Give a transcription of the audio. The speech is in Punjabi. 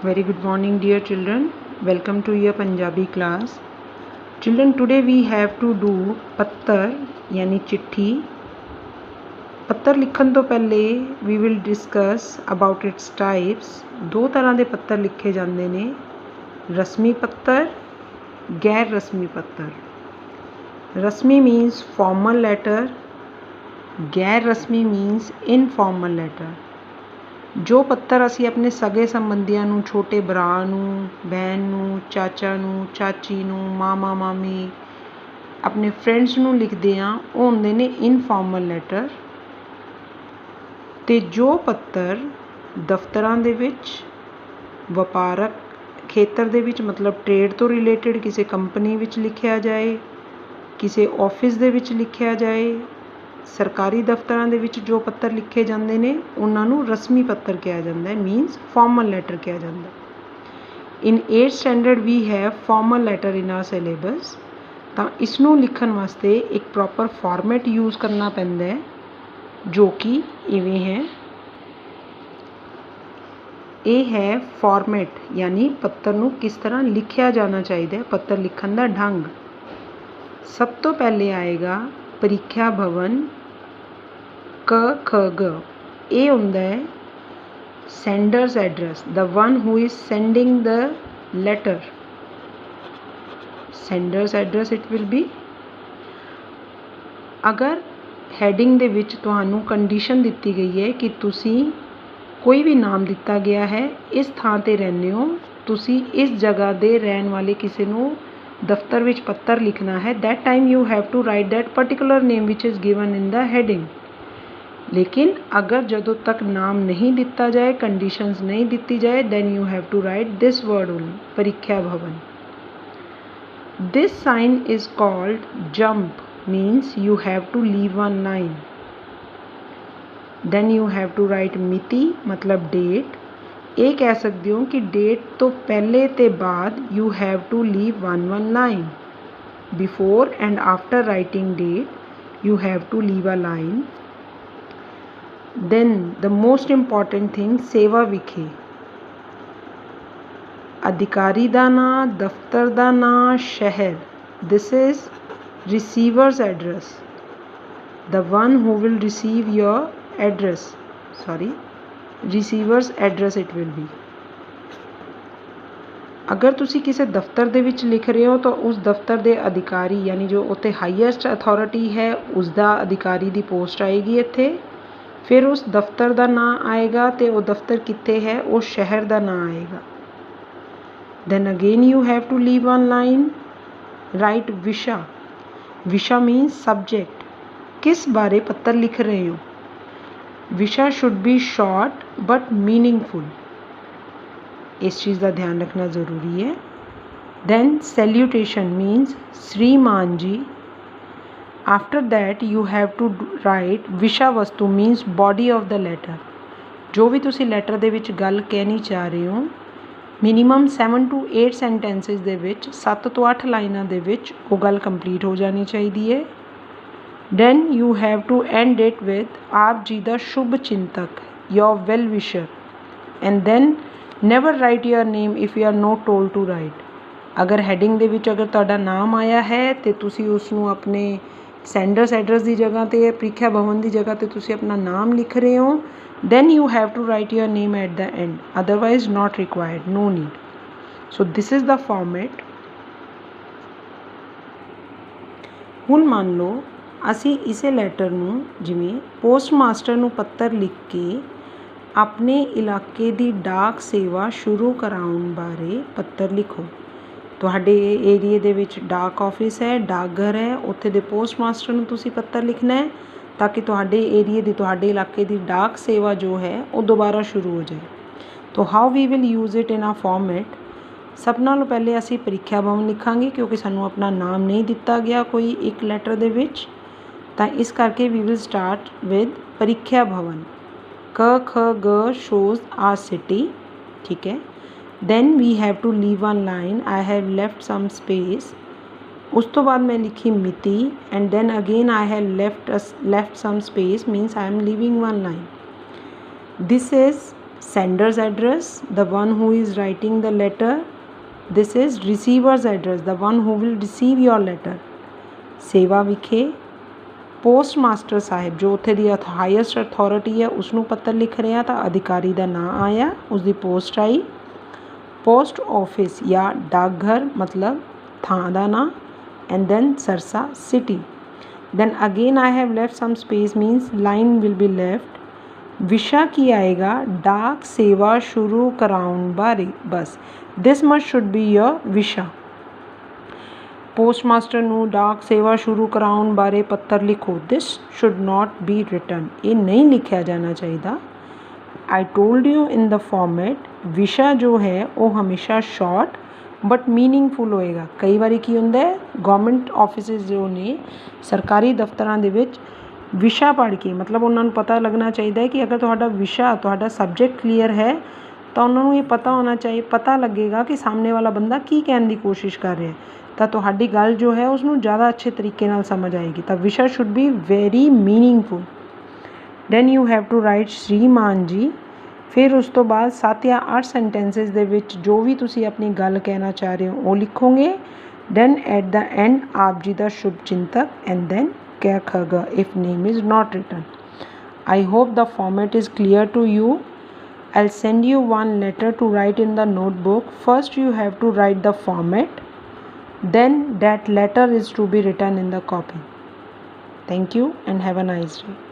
Very good morning, dear children. Welcome to your Punjabi class. Children, today we have to do पत्तर यानी चिट्ठी. पत्तर लिखण तो पहले we will discuss about its types. दो तरह ਦੇ पत्तर लिखे ਜਾਂਦੇ ਨੇ, रस्मी पत्तर, गैर रस्मी पत्तर. रस्मी means formal letter, गैर रस्मी means informal letter. जो पत्तर ਅਸੀਂ ਆਪਣੇ ਸਗੇ ਸੰਬੰਧੀਆਂ ਨੂੰ, ਛੋਟੇ ਭਰਾ ਨੂੰ, ਭੈਣ ਨੂੰ, ਚਾਚਾ ਨੂੰ, ਚਾਚੀ ਨੂੰ, ਮਾਮਾ ਮਾਮੀ, ਆਪਣੇ ਫਰੈਂਡਸ ਨੂੰ ਲਿਖਦੇ ਹਾਂ, ਉਹ ਹੁੰਦੇ ਨੇ ਇਨਫੋਰਮਲ ਲੈਟਰ. ਅਤੇ ਜੋ ਪੱਤਰ ਦਫ਼ਤਰਾਂ ਦੇ ਵਿੱਚ, ਵਪਾਰਕ ਖੇਤਰ ਦੇ ਵਿੱਚ ਮਤਲਬ ਟ੍ਰੇਡ ਤੋਂ ਰਿਲੇਟਡ ਕਿਸੇ ਕੰਪਨੀ ਵਿੱਚ ਲਿਖਿਆ ਜਾਏ, ਕਿਸੇ ਆਫਿਸ ਦੇ ਵਿੱਚ ਲਿਖਿਆ ਜਾਏ, ਸਰਕਾਰੀ ਦਫ਼ਤਰਾਂ ਦੇ ਵਿੱਚ ਜੋ ਪੱਤਰ ਲਿਖੇ ਜਾਂਦੇ ਨੇ ਉਹਨਾਂ ਨੂੰ ਰਸਮੀ ਪੱਤਰ ਕਿਹਾ ਜਾਂਦਾ ਹੈ, ਮੀਨਸ ਫਾਰਮਲ ਲੈਟਰ ਕਿਹਾ ਜਾਂਦਾ. In 8th standard we have formal letter in our syllabus. ਤਾਂ ਇਸ ਨੂੰ ਲਿਖਣ ਵਾਸਤੇ ਇੱਕ ਪ੍ਰੋਪਰ ਫਾਰਮੈਟ ਯੂਜ਼ ਕਰਨਾ ਪੈਂਦਾ ਹੈ, ਜੋ ਕਿ ਇਵੇਂ ਹੈ. ਇਹ ਹੈ ਫਾਰਮੈਟ, ਯਾਨੀ ਪੱਤਰ ਨੂੰ ਕਿਸ ਤਰ੍ਹਾਂ ਲਿਖਿਆ ਜਾਣਾ ਚਾਹੀਦਾ ਹੈ, ਪੱਤਰ ਲਿਖਣ ਦਾ ਢੰਗ. ਸਭ ਤੋਂ ਪਹਿਲੇ ਆਏਗਾ ਪ੍ਰੀਖਿਆ ਭਵਨ, ਕ ਖ ਗ. ਇਹ ਹੁੰਦਾ ਹੈ Sanders address, the one who is sending the letter. Sanders address it will be. ਅਗਰ ਹੈਡਿੰਗ ਦੇ ਵਿੱਚ ਤੁਹਾਨੂੰ ਕੰਡੀਸ਼ਨ ਦਿੱਤੀ ਗਈ ਹੈ ਕਿ ਤੁਸੀਂ ਕੋਈ ਵੀ ਨਾਮ ਦਿੱਤਾ ਗਿਆ ਹੈ, ਇਸ ਥਾਂ 'ਤੇ ਰਹਿੰਦੇ ਹੋ, ਤੁਸੀਂ ਇਸ ਜਗ੍ਹਾ ਦੇ ਰਹਿਣ ਵਾਲੇ ਕਿਸੇ ਨੂੰ ਦਫ਼ਤਰ ਵਿੱਚ ਪੱਤਰ ਲਿਖਣਾ ਹੈ, that time you have to write that particular name which is given in the heading. ਲੇਕਿਨ ਅਗਰ ਜਦੋਂ ਤੱਕ ਨਾਮ ਨਹੀਂ ਦਿੱਤਾ ਜਾਏ, ਕੰਡੀਸ਼ਨਸ ਨਹੀਂ ਦਿੱਤੀ ਜਾਏ, then you have to write this word only, ਪ੍ਰੀਖਿਆ ਭਵਨ. This sign is called jump, means you have to leave one line. Then you have to write ਮਿਤੀ, ਮਤਲਬ date. ਇਹ ਕਹਿ ਸਕਦੇ ਹੋ ਕਿ ਡੇਟ ਤੋਂ ਪਹਿਲੇ ਤੇ ਬਾਅਦ you have to leave one line. Before and after writing date you have to leave a line. Then the most important thing, ਸੇਵਾ ਵਿਖੇ. ਅਧਿਕਾਰੀ ਦਾ ਨਾਂ, ਦਫ਼ਤਰ ਦਾ ਨਾਂ, ਸ਼ਹਿਰ. This is receiver's address, the one who will receive your address, sorry receiver's address it will be. ਅਗਰ ਤੁਸੀਂ ਕਿਸੇ ਦਫ਼ਤਰ ਦੇ ਵਿੱਚ ਲਿਖ ਰਹੇ ਹੋ ਤਾਂ ਉਸ ਦਫ਼ਤਰ ਦੇ ਅਧਿਕਾਰੀ, ਯਾਨੀ ਜੋ ਉੱਥੇ ਹਾਈਐਸਟ ਅਥਾਰਟੀ ਹੈ, ਉਸ ਦਾ ਅਧਿਕਾਰੀ ਦੀ ਪੋਸਟ ਆਏਗੀ ਇੱਥੇ. ਫਿਰ ਉਸ ਦਫ਼ਤਰ ਦਾ ਨਾਂ ਆਏਗਾ ਅਤੇ ਉਹ ਦਫ਼ਤਰ ਕਿੱਥੇ ਹੈ, ਉਸ ਸ਼ਹਿਰ ਦਾ ਨਾਂ ਆਏਗਾ. Then again you have to leave one line. Write ਵਿਸ਼ਾ. ਵਿਸ਼ਾ ਮੀਨਸ ਸਬਜੈਕਟ, ਕਿਸ ਬਾਰੇ ਪੱਤਰ ਲਿਖ ਰਹੇ ਹੋ. ਵਿਸ਼ਾ should B short but meaningful. ਇਸ ਚੀਜ਼ ਦਾ ਧਿਆਨ ਰੱਖਣਾ ਜ਼ਰੂਰੀ ਹੈ. ਦੈਨ ਸੈਲਿਊਟੇਸ਼ਨ ਮੀਨਸ ਸ਼੍ਰੀਮਾਨ ਜੀ. After that you have to write ਵਿਸ਼ਾ ਵਸਤੂ, means body of the letter. ਜੋ ਵੀ ਤੁਸੀਂ ਲੈਟਰ ਦੇ ਵਿੱਚ ਗੱਲ ਕਹਿਣੀ ਚਾਹ ਰਹੇ ਹੋ, ਮਿਨੀਮਮ 7 to 8 ਸੈਂਟੈਂਸਿਸ ਦੇ ਵਿੱਚ, 7 ਤੋਂ 8 ਲਾਈਨਾਂ ਦੇ ਵਿੱਚ ਉਹ ਗੱਲ ਕੰਪਲੀਟ ਹੋ ਜਾਣੀ ਚਾਹੀਦੀ ਹੈ. Then you have to end it with ਆਪ ਜੀ ਦਾ ਸ਼ੁਭ ਚਿੰਤਕ, your well wisher, and then never write your name if you are not told to write. ਅਗਰ ਹੈਡਿੰਗ ਦੇ ਵਿੱਚ ਅਗਰ ਤੁਹਾਡਾ ਨਾਮ ਆਇਆ ਹੈ ਅਤੇ ਤੁਸੀਂ ਉਸ ਨੂੰ ਆਪਣੇ ਸੈਂਡਰਸ ਐਡਰੈਸ ਦੀ ਜਗ੍ਹਾ 'ਤੇ, ਪ੍ਰੀਖਿਆ ਭਵਨ ਦੀ ਜਗ੍ਹਾ 'ਤੇ ਤੁਸੀਂ ਆਪਣਾ ਨਾਮ ਲਿਖ ਰਹੇ ਹੋ, then you have to write your name at the end, otherwise not required, no need. So this is the format. ਹੁਣ ਮੰਨ ਲਓ ਅਸੀਂ ਇਸੇ ਲੈਟਰ ਨੂੰ, ਜਿਵੇਂ ਪੋਸਟ ਮਾਸਟਰ ਨੂੰ ਪੱਤਰ ਲਿਖ ਕੇ ਆਪਣੇ ਇਲਾਕੇ ਦੀ ਡਾਕ ਸੇਵਾ ਸ਼ੁਰੂ ਕਰਾਉਣ ਬਾਰੇ ਪੱਤਰ ਲਿਖੋ. ਤੁਹਾਡੇ ਏਰੀਏ ਦੇ ਵਿੱਚ ਡਾਕ ਆਫਿਸ ਹੈ, ਡਾਕਘਰ ਹੈ, ਉੱਥੇ ਦੇ ਪੋਸਟ ਮਾਸਟਰ ਨੂੰ ਤੁਸੀਂ ਪੱਤਰ ਲਿਖਣਾ ਹੈ ਤਾਂ ਕਿ ਤੁਹਾਡੇ ਏਰੀਏ ਦੀ, ਤੁਹਾਡੇ ਇਲਾਕੇ ਦੀ ਡਾਕ ਸੇਵਾ ਜੋ ਹੈ ਉਹ ਦੁਬਾਰਾ ਸ਼ੁਰੂ ਹੋ ਜਾਏ. ਤੋ how we will use it in a format. ਸਭ ਨਾਲੋਂ ਪਹਿਲੇ ਅਸੀਂ ਪ੍ਰੀਖਿਆ ਭਵਨ ਲਿਖਾਂਗੇ ਕਿਉਂਕਿ ਸਾਨੂੰ ਆਪਣਾ ਨਾਮ ਨਹੀਂ ਦਿੱਤਾ ਗਿਆ ਕੋਈ ਇੱਕ ਲੈਟਰ ਦੇ ਵਿੱਚ, ਤਾਂ ਇਸ ਕਰਕੇ ਵੀ ਵਿਲ ਸਟਾਰਟ ਵਿਦ ਪ੍ਰੀਖਿਆ ਭਵਨ. ਕ ਖ ਗ ਸ਼ੋਜ਼ ਆਰ ਸਿਟੀ, ਠੀਕ ਹੈ. Then we have to leave one line, I have left some space. ਉਸ ਤੋਂ ਬਾਅਦ ਮੈਂ ਲਿਖੀ ਮਿਤੀ, and then again I have left some space, means I am leaving one line. This is Sender's address, the one who is writing the letter. This is receiver's address, the one who will receive your letter. ਸੇਵਾ ਵਿਖੇ ਪੋਸਟ ਮਾਸਟਰ ਸਾਹਿਬ ਜੋ ਉੱਥੇ ਦੀ ਹਾਈਐਸਟ ਅਥਾਰਟੀ ਹੈ ਉਸਨੂੰ ਪੱਤਰ ਲਿਖ ਰਿਹਾ ਤਾਂ ਅਧਿਕਾਰੀ ਦਾ ਨਾਂ ਆਇਆ, ਉਸਦੀ ਪੋਸਟ ਆਈ। ਪੋਸਟ ਆਫਿਸ ਜਾਂ ਡਾਕਘਰ ਮਤਲਬ ਥਾਂ ਦਾ ਨਾਂ, and then Sirsa city. then again I have left some space means line will be left। ਵਿਸ਼ਾ ਕੀ ਆਏਗਾ? ਡਾਕ ਸੇਵਾ ਸ਼ੁਰੂ ਕਰਾਉਣ ਬਾਰੇ, ਬਸ this much should be your ਵਿਸ਼ਾ। ਪੋਸਟ ਮਾਸਟਰ ਨੂੰ ਡਾਕ ਸੇਵਾ ਸ਼ੁਰੂ ਕਰਾਉਣ ਬਾਰੇ ਪੱਤਰ ਲਿਖੋ। this should not be written, ਇਹ ਨਹੀਂ ਲਿਖਿਆ ਜਾਣਾ ਚਾਹੀਦਾ। I told you in the format, ਵਿਸ਼ਾ ਜੋ ਹੈ ਉਹ ਹਮੇਸ਼ਾ ਸ਼ਾਰਟ ਬਟ ਮੀਨਿੰਗਫੁਲ ਹੋਏਗਾ। ਕਈ ਵਾਰੀ ਕੀ ਹੁੰਦਾ ਹੈ, ਗੌਰਮੈਂਟ ਆਫਿਸਿਸ ਜੋ ਨੇ ਸਰਕਾਰੀ ਦਫ਼ਤਰਾਂ ਦੇ ਵਿੱਚ ਵਿਸ਼ਾ ਪੜ੍ਹ ਕੇ ਮਤਲਬ ਉਹਨਾਂ ਨੂੰ ਪਤਾ ਲੱਗਣਾ ਚਾਹੀਦਾ ਹੈ ਕਿ ਅਗਰ ਤੁਹਾਡਾ ਵਿਸ਼ਾ ਤੁਹਾਡਾ ਸਬਜੈਕਟ ਕਲੀਅਰ ਹੈ ਤਾਂ ਉਹਨਾਂ ਨੂੰ ਇਹ ਪਤਾ ਲੱਗੇਗਾ ਕਿ ਸਾਹਮਣੇ ਵਾਲਾ ਬੰਦਾ ਕੀ ਕਹਿਣ ਦੀ ਕੋਸ਼ਿਸ਼ ਕਰ ਰਿਹਾ, ਤਾਂ ਤੁਹਾਡੀ ਗੱਲ ਜੋ ਹੈ ਉਸਨੂੰ ਜ਼ਿਆਦਾ ਅੱਛੇ ਤਰੀਕੇ ਨਾਲ ਸਮਝ ਆਏਗੀ। ਤਾਂ ਵਿਸ਼ਾ should be very meaningful. Then you have to write ਸ਼੍ਰੀਮਾਨ ਜੀ। ਫਿਰ ਉਸ ਤੋਂ ਬਾਅਦ 7 ਜਾਂ 8 ਸੈਂਟੈਂਸਿਸ ਦੇ ਵਿੱਚ ਜੋ ਵੀ ਤੁਸੀਂ ਆਪਣੀ ਗੱਲ ਕਹਿਣਾ ਚਾਹ ਰਹੇ ਹੋ ਉਹ ਲਿਖੋਗੇ। ਦੈਨ ਐਟ ਦਾ ਐਂਡ ਆਪ ਜੀ ਦਾ ਸ਼ੁਭ ਚਿੰਤਕ ਐਂਡ ਦੈਨ ਕ ਖ ਗ if name is not written। I hope the format is clear to you। I'll send you one letter to write in the notebook। First you have to write the format, then that letter is to be written in the copy। Thank you and have a nice day।